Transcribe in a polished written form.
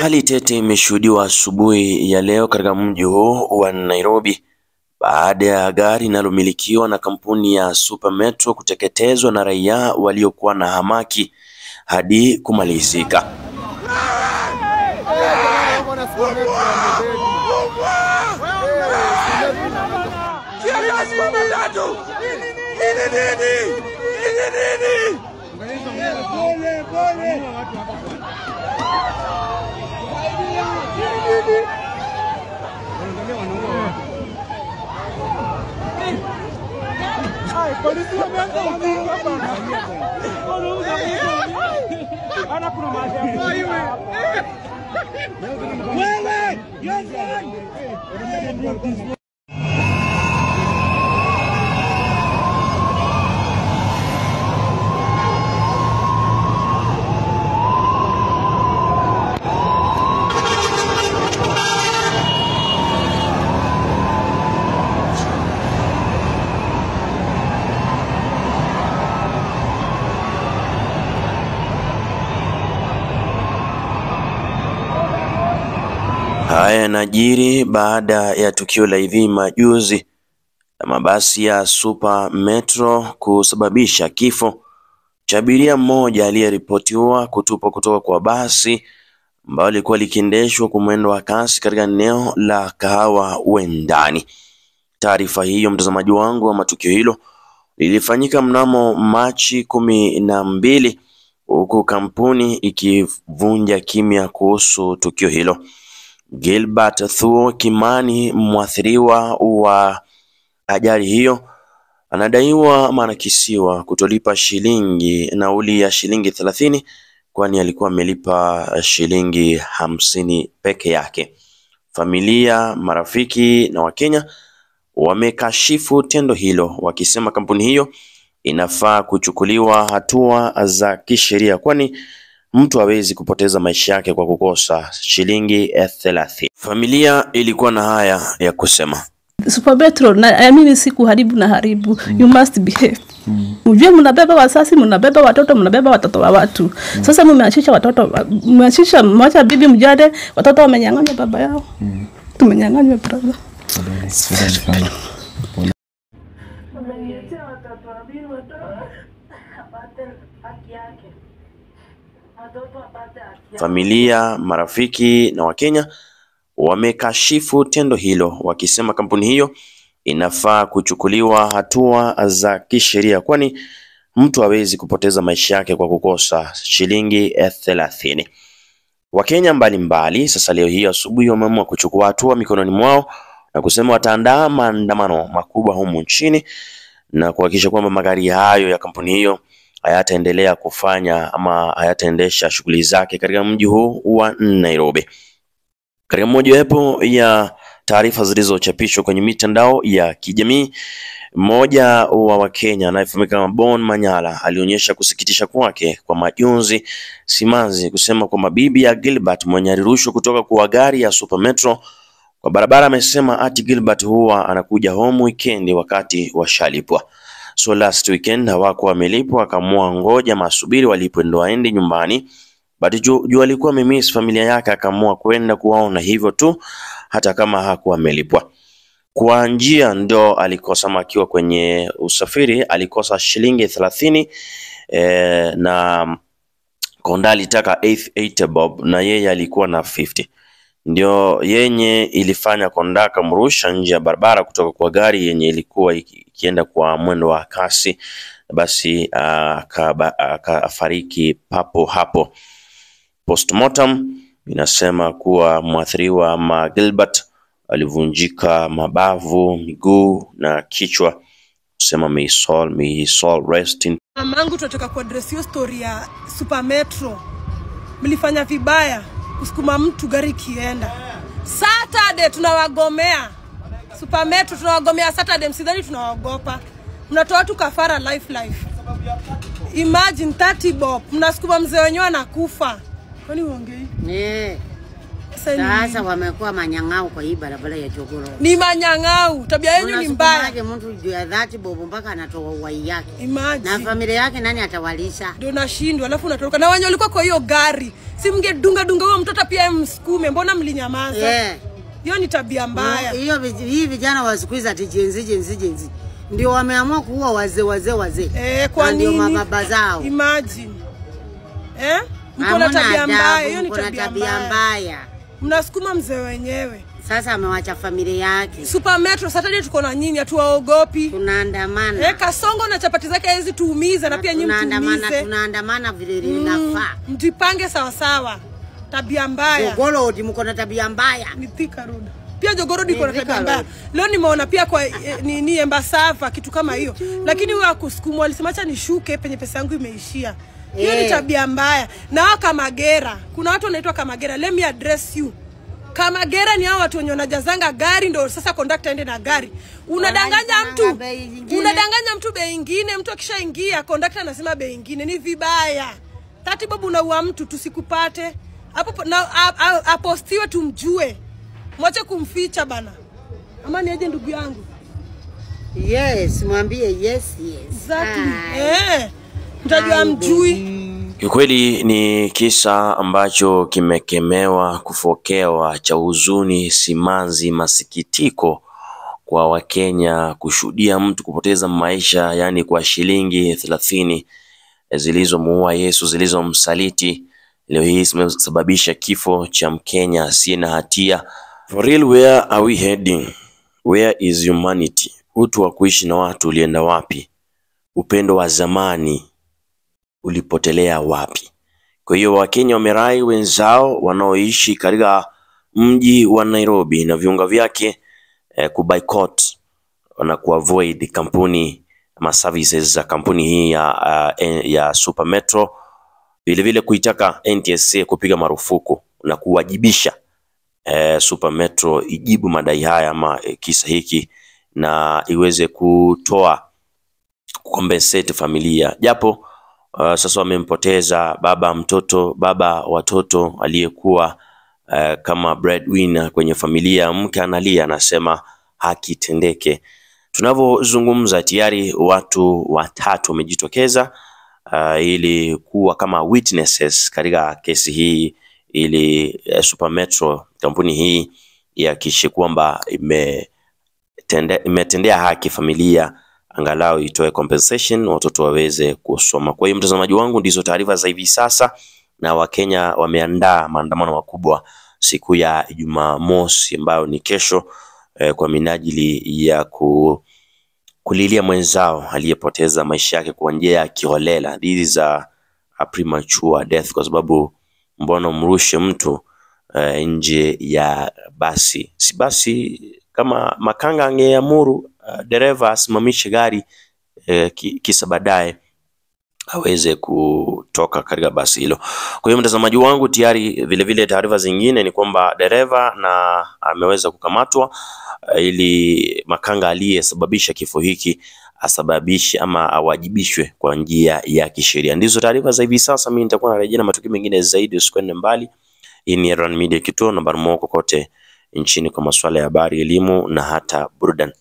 Hali tete imeshuhudiwa asubuhi ya leo katika mji huu wa Nairobi baada ya gari linalomilikiwa na kampuni ya Super Metro kuteketezwa na raia waliokuwa na hamaki hadi kumalizika. Haya yanajiri baada ya tukio la hivi majuzi la mabasi ya Super Metro kusababisha kifo cha abiria mmoja aliyeripotiwa kutupwa kutoka kwa basi ambalo lilikuwa likiendeshwa kwa mwendo wa kasi katika eneo la Kahawa Wendani. Taarifa hiyo, mtazamaji wangu, wa matukio hilo lilifanyika mnamo Machi 12 huku kampuni ikivunja kimya kuhusu tukio hilo. Gilbert Thuo Kimani, mwathiriwa wa ajali hiyo, anadaiwa manakisiwa kutolipa nauli ya shilingi 30 kwani alikuwa amelipa shilingi 50 peke yake. Familia, marafiki na Wakenya wamekashifu tendo hilo, wakisema kampuni hiyo inafaa kuchukuliwa hatua za kisheria kwani mtu hawezi kupoteza maisha yake kwa kukosa shilingi 30. Familia ilikuwa na haya ya kusema. Super Metro, mimi siku haribu na haribu. You must behave. Ujue mnabeba wasasi, mnabeba watoto, mnabeba watoto wa watu. Sasa mmeachisha watoto, mmeachisha mmoja bibi mjade, watoto wamenyang'anywa baba yao. Tumenyang'anywa brother. Familia, marafiki na Wakenya wamekashifu tendo hilo, wakisema kampuni hiyo inafaa kuchukuliwa hatua za kisheria kwani mtu hawezi kupoteza maisha yake kwa kukosa shilingi 30. Wakenya mbalimbali sasa leo hii asubuhi wameamua kuchukua hatua mikononi mwao na kusema wataandaa maandamano makubwa humu nchini na kuhakikisha kwamba magari hayo ya kampuni hiyo hayataendelea kufanya ama hayataendesha shughuli zake katika mji huu wa Nairobi. Katika mojawapo ya taarifa zilizochapishwa kwenye mitandao ya kijamii, mmoja wa Wakenya anayefahamika kama Bon Manyala alionyesha kusikitisha kwake kwa majonzi simanzi, kusema kwamba bibi ya Gilbert mwenye alirushwa kutoka kwa gari ya Super Metro kwa barabara, amesema ati Gilbert huwa anakuja home weekend wakati washalipwa. So last weekend hawakuwa wamelipwa, akaamua ngoja masubiri walipwe ndo aende nyumbani. But juu alikuwa amemiss familia yake, akaamua kwenda kuwaona hivyo tu hata kama hakuwa amelipwa. Kwa njia ndo alikosa, akiwa kwenye usafiri alikosa shilingi 30 na konda alitaka 8 bob na yeye alikuwa na 50. Ndio yenye ilifanya konda kumrusha nje ya barabara kutoka kwa gari yenye ilikuwa ikienda kwa mwendo wa kasi, basi akafariki papo hapo. Postmortem inasema kuwa mwathiriwa ama Gilbert alivunjika mabavu, miguu na kichwa. Sema may his soul rest in. Mamangu tunataka ku address hiyo story ya Super Metro. Mlifanya vibaya kusukuma mtu gari kienda. Saturday tunawagomea. Super Metro tunawagomea Saturday, msidhani tunawaogopa. Mnatoa watu kafara life. Imagine 30 bob. Mnasukuma mzee wenyewe anakufa. Kwani uongei? Sasa wamekuwa manyang'au kwa hii barabara ya Jogoo. Ni manyang'au. Tabia yenu ni mbaya. Mtu juu ya dhati bobo mpaka anatoa uhai yake. Imagine. Na familia yake nani atawalisha? Ndio nashindwa alafu unatoroka. Na wenye walikuwa kwa hiyo gari. Si mngedunga huyo mtoto pia msukume. Mbona mlinyamaza? Hiyo ni tabia mbaya. Hii vijana wa siku hizi ati jenzi. Ndio wameamua kuua wazee. Kwa nini? Ndio mababa zao. Imagine. Mko na tabia mbaya. Hiyo ni tabia mbaya. Mnasukuma mzee wenyewe. Sasa amewacha familia yake. Super Metro Saturday tuko na nyinyi hatuwaogopi. Tunaandamana. Kasongo na chapati zake hizi tuumiza na pia nyinyi mtuumize. Tunaandamana vile linafaa. Mtipange sawa sawa. Tabia mbaya. Jogoo mko na tabia mbaya. Ni Thika Road. Pia Jogoo Road iko na tabia mbaya. Leo nimeona pia kwa ni Embasava kitu kama hiyo. Lakini wewe akusukumwa alisema acha nishuke penye pesa yangu imeishia. Hiyo ni tabia mbaya. Na Kamagera. Kuna watu wanaitwa Kamagera. Let me address you. Kamagera ni hao watu wenye wanajazanga gari ndio sasa conductor aende na gari. Unadanganya mtu bei nyingine, mtu akishaingia conductor anasema bei nyingine, ni vibaya. Tati babu unaua mtu tusikupate. Hapo na apostiwe tumjue. Mwache kumficha bana. Ama ni aje ndugu yangu? Yes, mwambie yes. Exactly. Mtajua mjui. Kiukweli ni kisa ambacho kimekemewa, kufokewa, cha huzuni, simanzi, masikitiko kwa Wakenya kushuhudia mtu kupoteza maisha, yani kwa shilingi 30 zilizomuua Yesu, zilizomsaliti. Leo hii zimesababisha kifo cha Mkenya asiye na hatia. For real, where are we heading? Where is humanity? Utu wa kuishi na watu ulienda wapi? Upendo wa zamani ulipotelea wapi? Kwa hiyo Wakenya wamerai wenzao wanaoishi katika mji wa Nairobi na viunga vyake kuboycott na kuavoid kampuni ama services za kampuni hii ya Super Metro, vile kuitaka NTSA kupiga marufuku na kuwajibisha Super Metro ijibu madai haya ama kisa hiki na iweze kutoa compensate familia, japo sasa wamempoteza baba watoto aliyekuwa kama breadwinner kwenye familia. Mke analia, anasema haki tendeke. Tunavyozungumza tayari watu 3 wamejitokeza ili kuwa kama witnesses katika kesi hii, ili Super Metro kampuni hii ihakikishe kwamba imetendea haki familia, angalau itoe compensation watoto waweze kusoma. Kwa hiyo mtazamaji wangu, ndizo taarifa za hivi sasa, na Wakenya wameandaa maandamano makubwa siku ya Jumamosi ambayo ni kesho, kwa minajili ya kulilia mwenzao aliyepoteza maisha yake kwa njia ya kiholela. This is a premature death, kwa sababu mbona mrushe mtu nje ya basi? Si basi kama makanga angeamuru dereva asimamishe gari kisa baadaye aweze kutoka katika basi hilo. Kwa hiyo mtazamaji wangu, tayari vile taarifa zingine ni kwamba dereva na ameweza kukamatwa, ili makanga aliyesababisha kifo hiki asababishe ama awajibishwe kwa njia ya kisheria. Ndizo taarifa za hivi sasa. Mimi nitakuwa narejea na matukio mengine zaidi, usikwende mbali. Hii ni Run Media, kituo nambari 1 kokote nchini kwa masuala ya habari, elimu na hata burudani.